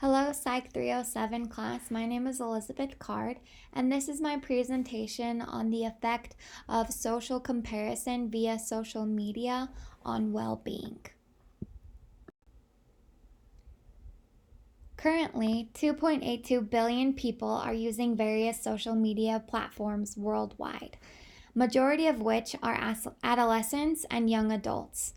Hello, Psych 307 class. My name is Elizabeth Card, and this is my presentation on the effect of social comparison via social media on well-being. Currently, 2.82 billion people are using various social media platforms worldwide, majority of which are adolescents and young adults.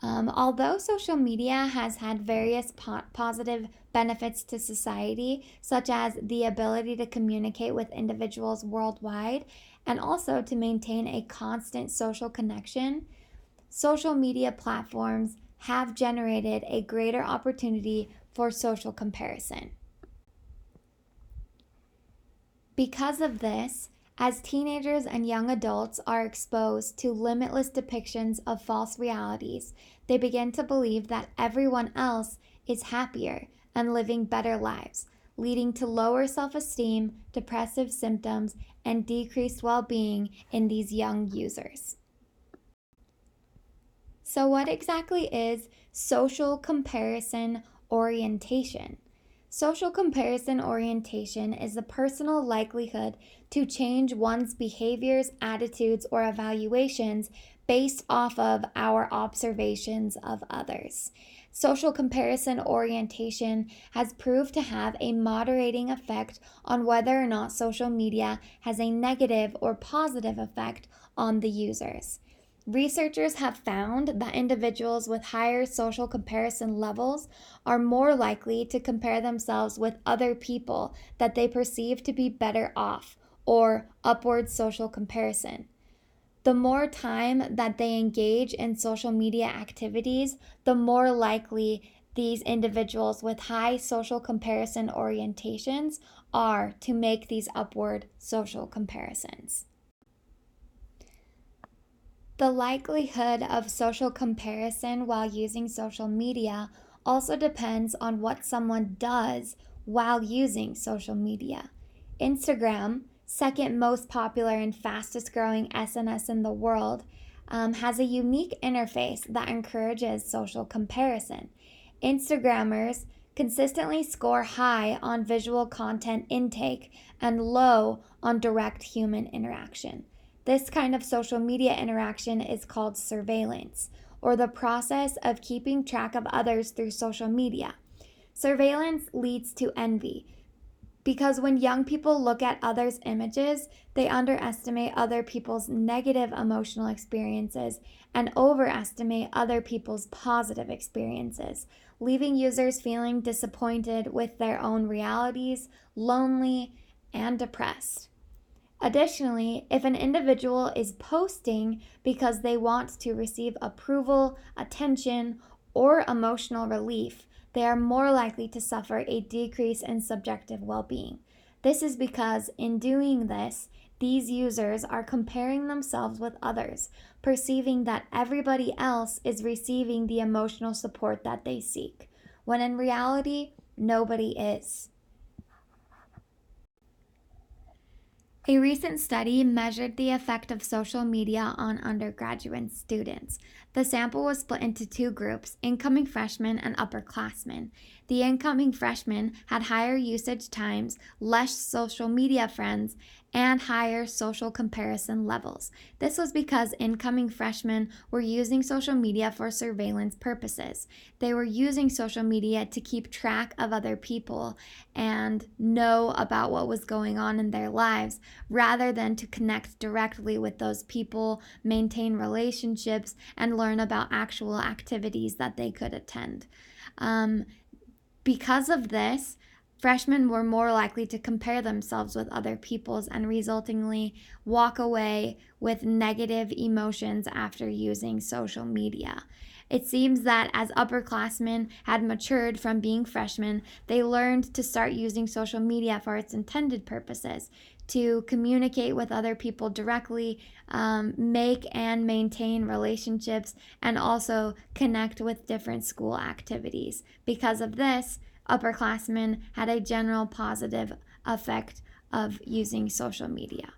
Although social media has had various positive benefits to society, such as the ability to communicate with individuals worldwide and also to maintain a constant social connection, social media platforms have generated a greater opportunity for social comparison. Because of this, as teenagers and young adults are exposed to limitless depictions of false realities, they begin to believe that everyone else is happier and living better lives, leading to lower self-esteem, depressive symptoms, and decreased well-being in these young users. So what exactly is social comparison orientation? Social comparison orientation is the personal likelihood to change one's behaviors, attitudes, or evaluations based off of our observations of others. Social comparison orientation has proved to have a moderating effect on whether or not social media has a negative or positive effect on the users. Researchers have found that individuals with higher social comparison levels are more likely to compare themselves with other people that they perceive to be better off, or upward social comparison. The more time that they engage in social media activities, the more likely these individuals with high social comparison orientations are to make these upward social comparisons. The likelihood of social comparison while using social media also depends on what someone does while using social media. Instagram, second most popular and fastest growing SNS in the world, has a unique interface that encourages social comparison. Instagrammers consistently score high on visual content intake and low on direct human interaction. This kind of social media interaction is called surveillance, or the process of keeping track of others through social media. Surveillance leads to envy, because when young people look at others' images, they underestimate other people's negative emotional experiences and overestimate other people's positive experiences, leaving users feeling disappointed with their own realities, lonely, and depressed. Additionally, if an individual is posting because they want to receive approval, attention, or emotional relief, they are more likely to suffer a decrease in subjective well-being. This is because in doing this, these users are comparing themselves with others, perceiving that everybody else is receiving the emotional support that they seek, when in reality, nobody is. A recent study measured the effect of social media on undergraduate students. The sample was split into two groups, incoming freshmen and upperclassmen. The incoming freshmen had higher usage times, less social media friends, and higher social comparison levels. This was because incoming freshmen were using social media for surveillance purposes. They were using social media to keep track of other people and know about what was going on in their lives, rather than to connect directly with those people, maintain relationships, and learn about actual activities that they could attend. Because of this, freshmen were more likely to compare themselves with other people's and resultingly walk away with negative emotions after using social media. It seems that as upperclassmen had matured from being freshmen, they learned to start using social media for its intended purposes, to communicate with other people directly, make and maintain relationships, and also connect with different school activities. Because of this, upperclassmen had a general positive effect of using social media.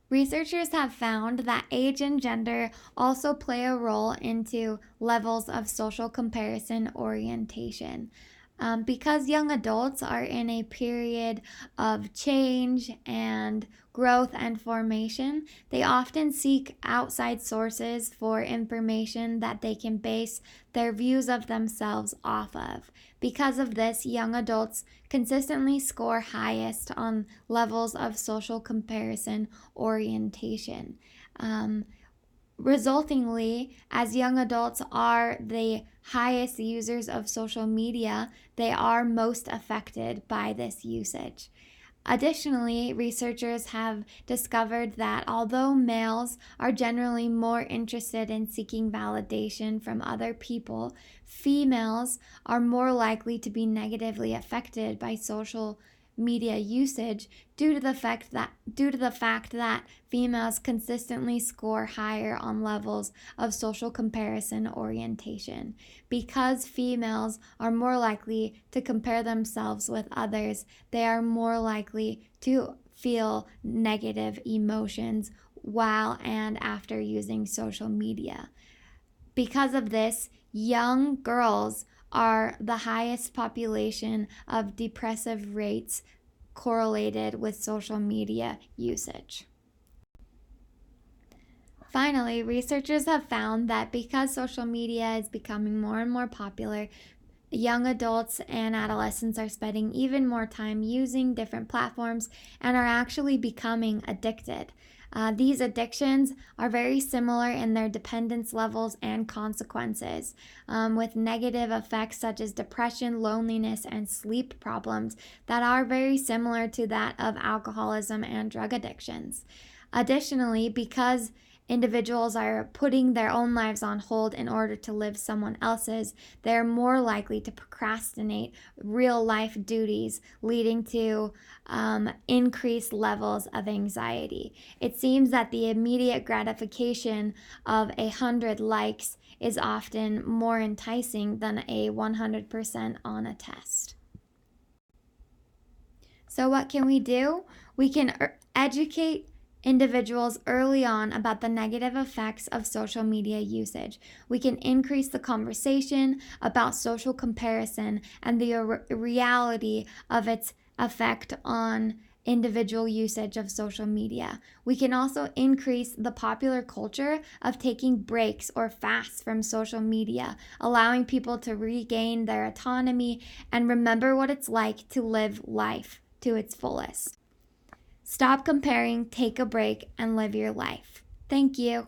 Researchers have found that age and gender also play a role into levels of social comparison orientation. Because young adults are in a period of change and growth and formation, they often seek outside sources for information that they can base their views of themselves off of. Because of this, young adults consistently score highest on levels of social comparison orientation. Resultingly, as young adults are the highest users of social media, they are most affected by this usage. Additionally, researchers have discovered that although males are generally more interested in seeking validation from other people, females are more likely to be negatively affected by social media usage due to the fact that females consistently score higher on levels of social comparison orientation. Because females are more likely to compare themselves with others, they are more likely to feel negative emotions while and after using social media. Because of this, young girls are the highest population of depressive rates correlated with social media usage. Finally, researchers have found that because social media is becoming more and more popular, young adults and adolescents are spending even more time using different platforms and are actually becoming addicted. These addictions are very similar in their dependence levels and consequences, with negative effects such as depression, loneliness, and sleep problems that are very similar to that of alcoholism and drug addictions. Additionally, because individuals are putting their own lives on hold in order to live someone else's, they're more likely to procrastinate real life duties, leading to increased levels of anxiety. It seems that the immediate gratification of 100 likes is often more enticing than a 100% on a test. So, what can we do? We can educate individuals early on about the negative effects of social media usage. We can increase the conversation about social comparison and the reality of its effect on individual usage of social media. We can also increase the popular culture of taking breaks or fasts from social media, allowing people to regain their autonomy and remember what it's like to live life to its fullest. Stop comparing, take a break, and live your life. Thank you.